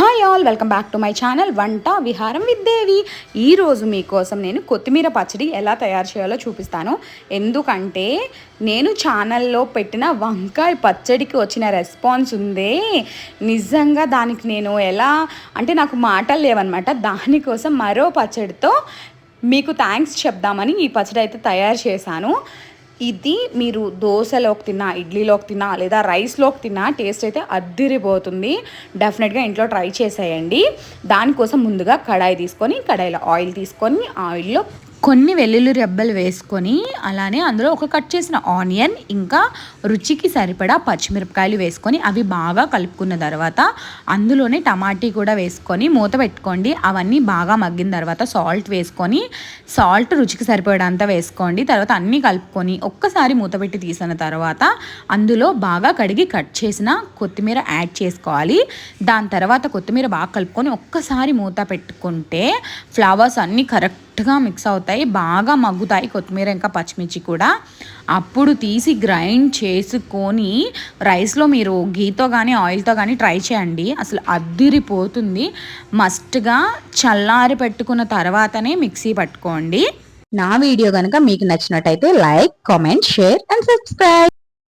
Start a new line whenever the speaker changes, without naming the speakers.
Hi all, welcome back to my channel వంట విహారం with దేవి. ఈరోజు మీకోసం నేను కొత్తిమీర పచ్చడి ఎలా తయారు చేయాలో చూపిస్తాను. ఎందుకంటే నేను ఛానల్లో పెట్టిన వంకాయ పచ్చడికి వచ్చిన రెస్పాన్స్ ఉందే, నిజంగా దానికి నేను ఎలా అంటే నాకు మాటలు లేవన్నమాట. దానికోసం మరో పచ్చడితో మీకు థ్యాంక్స్ చెప్దామని ఈ పచ్చడి అయితే తయారు చేశాను. ఇది మీరు దోశలోకి తిన్నా, ఇడ్లీలోకి తిన్నా, లేదా రైస్లోకి తిన్నా టేస్ట్ అయితే అద్దిరిపోతుంది. డెఫినెట్గా ఇంట్లో ట్రై చేసేయండి. దానికోసం ముందుగా కడాయి తీసుకొని, కడాయిలో ఆయిల్ తీసుకొని, ఆయిల్లో కొన్ని వెల్లుల్లి రెబ్బలు వేసుకొని, అలానే అందులో ఒక కట్ చేసిన ఆనియన్, ఇంకా రుచికి సరిపడా పచ్చిమిరపకాయలు వేసుకొని అవి బాగా కలుపుకున్న తర్వాత అందులోనే టమాటీ కూడా వేసుకొని మూత పెట్టుకోండి. అవన్నీ బాగా మగ్గిన తర్వాత సాల్ట్ వేసుకొని, సాల్ట్ రుచికి సరిపడంత వేసుకోండి. తర్వాత అన్నీ కలుపుకొని ఒక్కసారి మూత పెట్టి తీసిన తర్వాత అందులో బాగా కడిగి కట్ చేసిన కొత్తిమీర యాడ్ చేసుకోవాలి. దాని తర్వాత కొత్తిమీర బాగా కలుపుకొని ఒక్కసారి మూత పెట్టుకుంటే ఫ్లవర్స్ అన్నీ కరెక్ట్గా మిక్స్ అవుతాయి, బాగా మగ్గుతాయి కొత్తిమీర ఇంకా పచ్చిమిర్చి కూడా. అప్పుడు తీసి గ్రైండ్ చేసుకొని రైస్లో మీరు గీతో కానీ ఆయిల్తో కానీ ట్రై చేయండి, అసలు అద్దిరిపోతుంది. మస్ట్గా చల్లారి పెట్టుకున్న తర్వాతనే మిక్సీ పట్టుకోండి. నా వీడియో కనుక మీకు నచ్చినట్టయితే like, comment, share and subscribe.